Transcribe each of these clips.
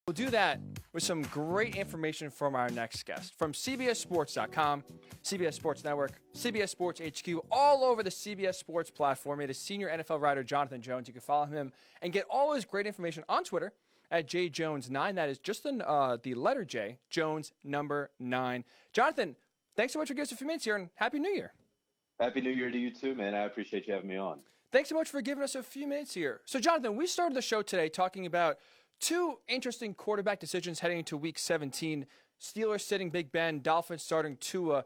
We'll do that with some great information from our next guest. From CBSSports.com, CBS Sports Network, CBS Sports HQ, all over the CBS Sports platform. It is senior NFL writer Jonathan Jones. You can follow him and get all his great information on Twitter at jjones9. That is just the letter J, Jones number 9. Jonathan, thanks so much for giving us a few minutes here, and Happy New Year. Happy New Year to you too, man. I appreciate you having me on. Thanks so much for giving us a few minutes here. So, Jonathan, we started the show today talking about two interesting quarterback decisions heading into Week 17. Steelers sitting Big Ben, Dolphins starting Tua.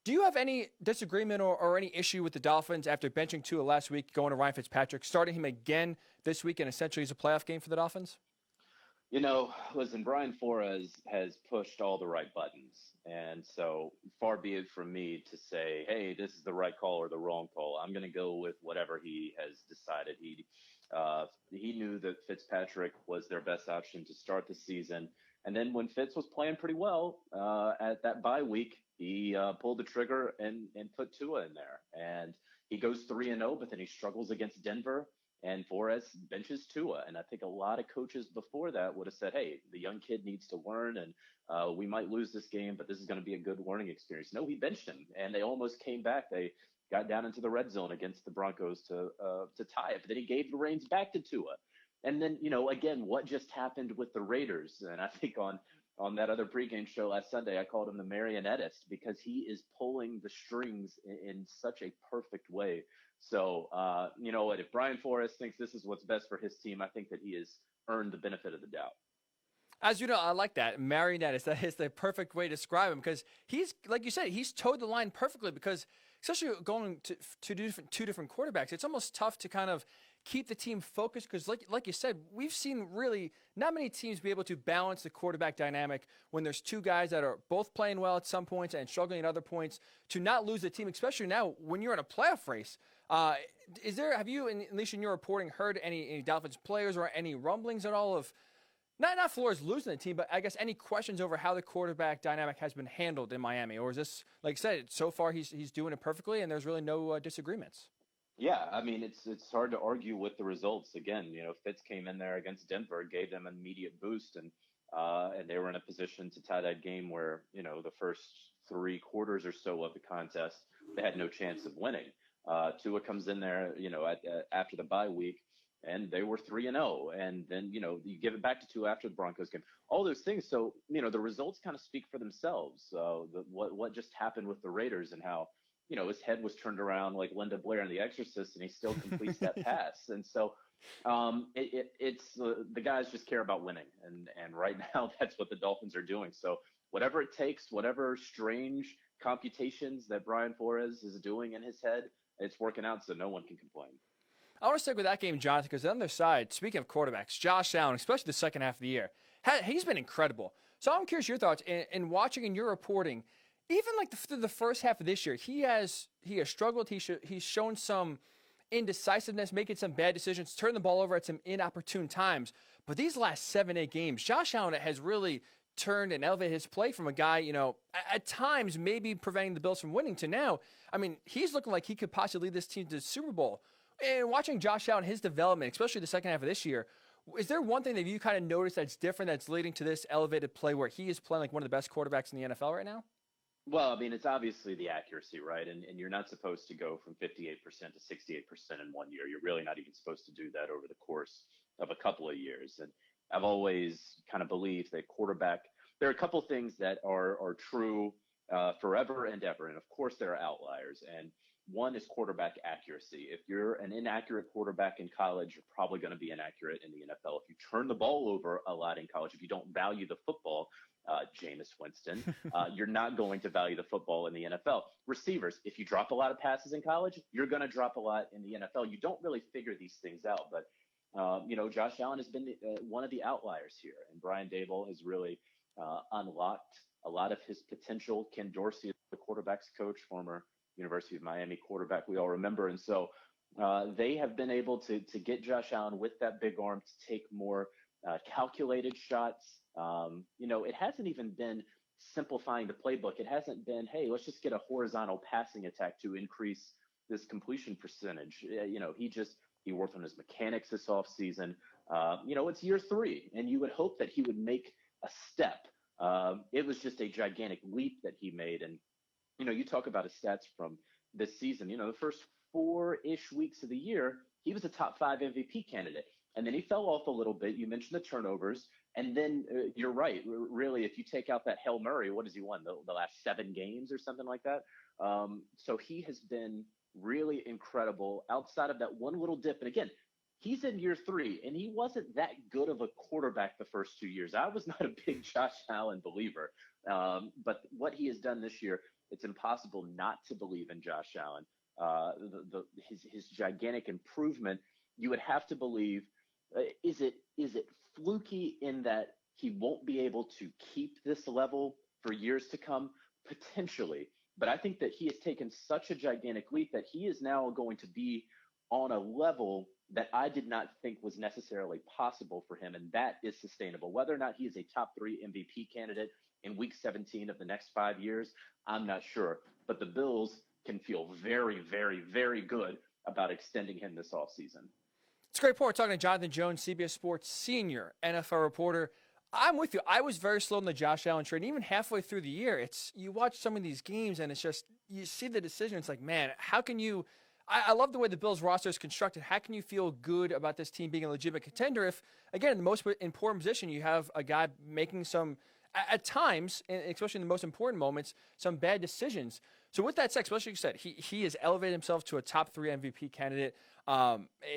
Do you have any disagreement or any issue with the Dolphins after benching Tua last week, going to Ryan Fitzpatrick, starting him again this week, and essentially is a playoff game for the Dolphins? You know, listen, Brian Flores has pushed all the right buttons. And so far be it from me to say, hey, this is the right call or the wrong call. I'm going to go with whatever he has decided. He knew that Fitzpatrick was their best option to start the season. And then when Fitz was playing pretty well at that bye week, he pulled the trigger and put Tua in there. And he goes 3-0, but then he struggles against Denver. And Flores benches Tua. And I think a lot of coaches before that would have said, hey, the young kid needs to learn, and we might lose this game, but this is going to be a good learning experience. No, he benched him, and they almost came back. They got down into the red zone against the Broncos to tie it. But then he gave the reins back to Tua. And then, again, what just happened with the Raiders? And I think on that other pregame show last Sunday, I called him the marionettist because he is pulling the strings in such a perfect way. So, you know what, if Brian Flores thinks this is what's best for his team, I think that he has earned the benefit of the doubt. As you know, I like that. Marionettist, that is the perfect way to describe him because he's, like you said, he's towed the line perfectly because especially going to two different quarterbacks, it's almost tough to kind of keep the team focused because like you said, we've seen really not many teams be able to balance the quarterback dynamic when there's two guys that are both playing well at some points and struggling at other points to not lose the team, especially now when you're in a playoff race. Have you, at least in your reporting, heard any Dolphins players or any rumblings at all of not Flores losing the team, but I guess any questions over how the quarterback dynamic has been handled in Miami? Or is this, like I said, so far he's doing it perfectly and there's really no disagreements? Yeah, I mean, it's hard to argue with the results. Again, Fitz came in there against Denver, gave them an immediate boost, and they were in a position to tie that game where, the first 3 quarters or so of the contest, they had no chance of winning. Tua comes in there, after the bye week, and they were 3-0. And then, you give it back to Tua after the Broncos game. All those things. So, the results kind of speak for themselves. What just happened with the Raiders and how, his head was turned around like Linda Blair in The Exorcist, and he still completes that pass. And so it's the guys just care about winning. And right now, that's what the Dolphins are doing. So whatever it takes, whatever strange computations that Brian Flores is doing in his head, it's working out, so no one can complain. I want to stick with that game, Jonathan, because on the other side, speaking of quarterbacks, Josh Allen, especially the second half of the year, he's been incredible. So I'm curious your thoughts in watching and your reporting. Even like through the first half of this year, he has struggled. He's shown some indecisiveness, making some bad decisions, turning the ball over at some inopportune times. But these last 7-8 games, Josh Allen has really turned and elevated his play from a guy, at times maybe preventing the Bills from winning to now. I mean, he's looking like he could possibly lead this team to the Super Bowl. And watching Josh Allen, his development, especially the second half of this year, is there one thing that you kind of noticed that's different that's leading to this elevated play where he is playing like one of the best quarterbacks in the NFL right now? Well, I mean, it's obviously the accuracy, right? And you're not supposed to go from 58% to 68% in 1 year. You're really not even supposed to do that over the course of a couple of years. And I've always kind of believed that quarterback, there are a couple things that are true forever and ever. And of course, there are outliers. And one is quarterback accuracy. If you're an inaccurate quarterback in college, you're probably going to be inaccurate in the NFL. If you turn the ball over a lot in college, if you don't value the football, Jameis Winston, you're not going to value the football in the NFL. Receivers, if you drop a lot of passes in college, you're going to drop a lot in the NFL. You don't really figure these things out, but Josh Allen has been one of the outliers here, and Brian Daboll has really unlocked a lot of his potential. Ken Dorsey, the quarterback's coach, former University of Miami quarterback, we all remember, and so they have been able to get Josh Allen with that big arm to take more calculated shots. It hasn't even been simplifying the playbook. It hasn't been, hey, let's just get a horizontal passing attack to increase this completion percentage. He just He worked on his mechanics this offseason. It's year 3, and you would hope that he would make a step. It was just a gigantic leap that he made. And, you talk about his stats from this season. The first 4-ish weeks of the year, he was a top 5 MVP candidate. And then he fell off a little bit. You mentioned the turnovers. And then you're right. Really, if you take out that Hail Murray, what has he won? The last 7 games or something like that? So he has been really incredible outside of that one little dip. And again, he's in year 3, and he wasn't that good of a quarterback the first 2 years. I was not a big Josh Allen believer. But what he has done this year, it's impossible not to believe in Josh Allen. His gigantic improvement, you would have to believe. Is it fluky in that he won't be able to keep this level for years to come? Potentially. But I think that he has taken such a gigantic leap that he is now going to be on a level that I did not think was necessarily possible for him, and that is sustainable. Whether or not he is a top 3 MVP candidate in week 17 of the next 5 years, I'm not sure. But the Bills can feel very, very, very good about extending him this offseason. It's a great point. We're talking to Jonathan Jones, CBS Sports senior NFL reporter. I'm with you. I was very slow on the Josh Allen trade. And even halfway through the year, you watch some of these games and it's just, you see the decision. It's like, man, how can you, I love the way the Bills roster is constructed. How can you feel good about this team being a legitimate contender if, again, in the most important position, you have a guy making some, at times, and especially in the most important moments, some bad decisions. So with that said, especially like you said, he has elevated himself to a top 3 MVP candidate.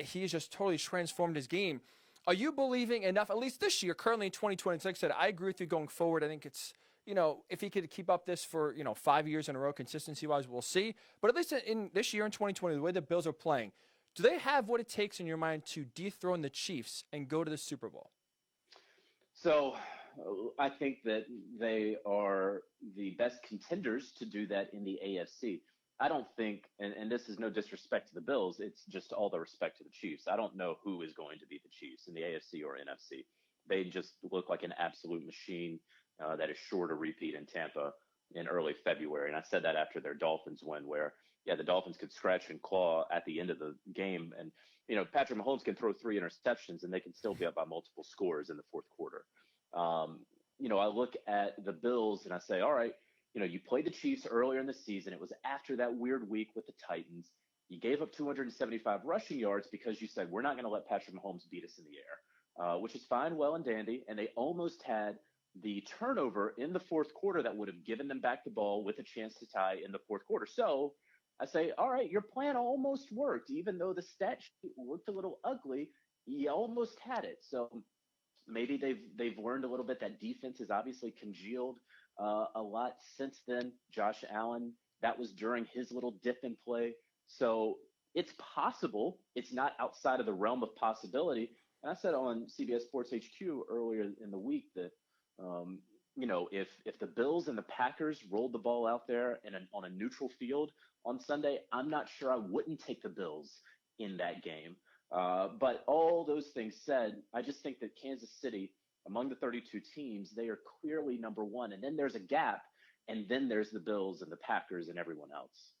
He has just totally transformed his game. Are you believing enough, at least this year, currently in 2020, like I said, I agree with you going forward. I think it's, if he could keep up this for, 5 years in a row, consistency-wise, we'll see. But at least in this year in 2020, the way the Bills are playing, do they have what it takes in your mind to dethrone the Chiefs and go to the Super Bowl? So I think that they are the best contenders to do that in the AFC. I don't think, and this is no disrespect to the Bills, it's just all the respect to the Chiefs. I don't know who is going to be the Chiefs in the AFC or NFC. They just look like an absolute machine that is sure to repeat in Tampa in early February. And I said that after their Dolphins win where, the Dolphins could scratch and claw at the end of the game. And, Patrick Mahomes can throw 3 interceptions and they can still be up by multiple scores in the fourth quarter. I look at the Bills and I say, all right, you played the Chiefs earlier in the season. It was after that weird week with the Titans. You gave up 275 rushing yards because you said, we're not going to let Patrick Mahomes beat us in the air, which is fine, well, and dandy. And they almost had the turnover in the fourth quarter that would have given them back the ball with a chance to tie in the fourth quarter. So I say, all right, your plan almost worked. Even though the stat sheet looked a little ugly, you almost had it. So maybe they've learned a little bit. That defense has obviously congealed a lot since then. Josh Allen, that was during his little dip in play. So it's possible. It's not outside of the realm of possibility. And I said on CBS Sports HQ earlier in the week that, if the Bills and the Packers rolled the ball out there on a neutral field on Sunday, I'm not sure I wouldn't take the Bills in that game. But all those things said, I just think that Kansas City, among the 32 teams, they are clearly number 1. And then there's a gap, and then there's the Bills and the Packers and everyone else.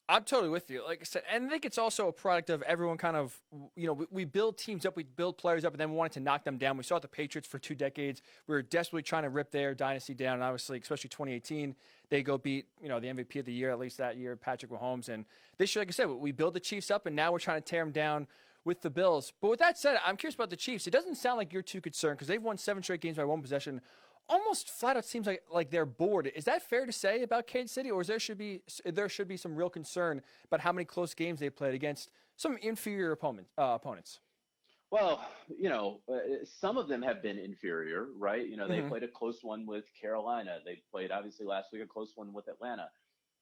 I'm totally with you. Like I said, and I think it's also a product of everyone kind of, we build teams up, we build players up, and then we wanted to knock them down. We saw the Patriots for 2 decades. We were desperately trying to rip their dynasty down. And obviously, especially 2018, they go beat, the MVP of the year, at least that year, Patrick Mahomes. And this year, like I said, we build the Chiefs up, and now we're trying to tear them down with the Bills. But with that said, I'm curious about the Chiefs. It doesn't sound like you're too concerned because they've won 7 straight games by 1 possession. Almost flat out seems like they're bored. Is that fair to say about Kansas City, or there should be some real concern about how many close games they played against some inferior opponents? Well, some of them have been inferior, right? They played a close one with Carolina. They played, obviously, last week a close one with Atlanta.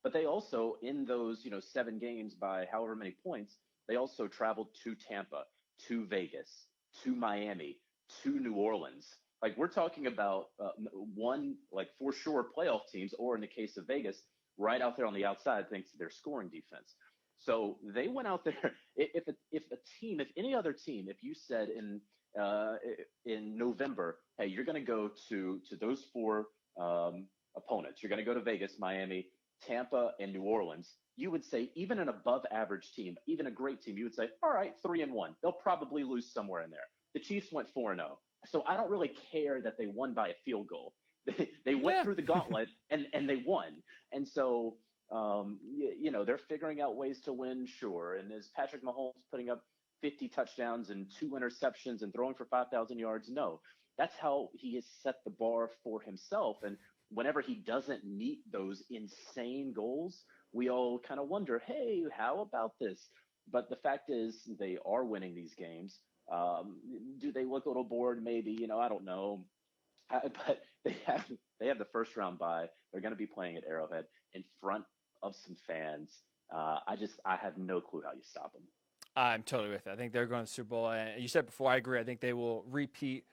But they also, in those, 7 games by however many points, they also traveled to Tampa, to Vegas, to Miami, to New Orleans. Like, we're talking about one, like, for sure playoff teams, or in the case of Vegas, right out there on the outside thanks to their scoring defense. So they went out there. If any other team, if you said in November, hey, you're going to go to those 4 opponents, you're going to go to Vegas, Miami, Tampa, and New Orleans, you would say even an above average team, even a great team, you would say, all right, 3-1. They'll probably lose somewhere in there. The Chiefs went 4-0. So I don't really care that they won by a field goal. They went through the gauntlet and they won. And so, they're figuring out ways to win, sure. And is Patrick Mahomes putting up 50 touchdowns and 2 interceptions and throwing for 5,000 yards? No. That's how he has set the bar for himself. And whenever he doesn't meet those insane goals, we all kind of wonder, hey, how about this? But the fact is they are winning these games. Do they look a little bored? Maybe, I don't know. But they have the first round bye. They're going to be playing at Arrowhead in front of some fans. I have no clue how you stop them. I'm totally with it. I think they're going to the Super Bowl. And you said before, I agree. I think they will repeat.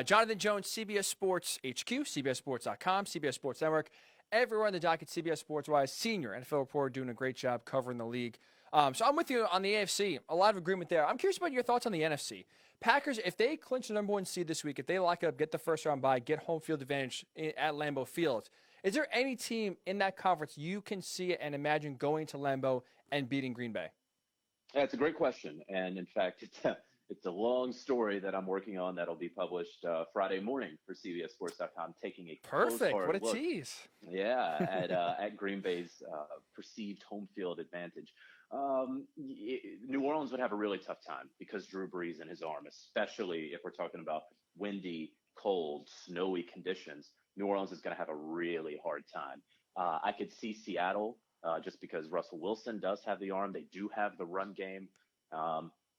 Jonathan Jones, CBS Sports HQ, CBSSports.com, CBS Sports Network. Everyone on the docket, CBS Sports Wise, senior NFL reporter, doing a great job covering the league. So I'm with you on the AFC. A lot of agreement there. I'm curious about your thoughts on the NFC. Packers, if they clinch the number 1 seed this week, if they lock it up, get the first round bye, get home field advantage at Lambeau Field, is there any team in that conference you can see and imagine going to Lambeau and beating Green Bay? That's a great question. And in fact, it's a long story that I'm working on that'll be published Friday morning for CBSSports.com, taking a perfect. What a look, tease. Yeah, at Green Bay's perceived home field advantage. New Orleans would have a really tough time because Drew Brees and his arm, especially if we're talking about windy, cold, snowy conditions. New Orleans is going to have a really hard time. I could see Seattle just because Russell Wilson does have the arm. They do have the run game.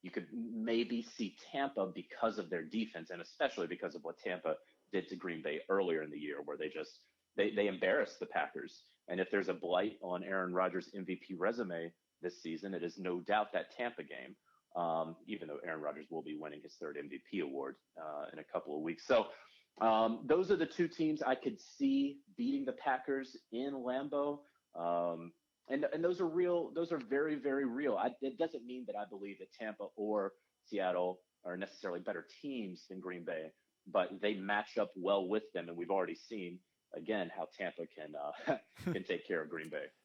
You could maybe see Tampa because of their defense, and especially because of what Tampa did to Green Bay earlier in the year, where they embarrassed the Packers. And if there's a blight on Aaron Rodgers' MVP resume this season, it is no doubt that Tampa game, even though Aaron Rodgers will be winning his 3rd MVP award in a couple of weeks. So those are the 2 teams I could see beating the Packers in Lambeau. And those are real. Those are very, very real. It doesn't mean that I believe that Tampa or Seattle are necessarily better teams than Green Bay, but they match up well with them. And we've already seen, again, how Tampa can take care of Green Bay.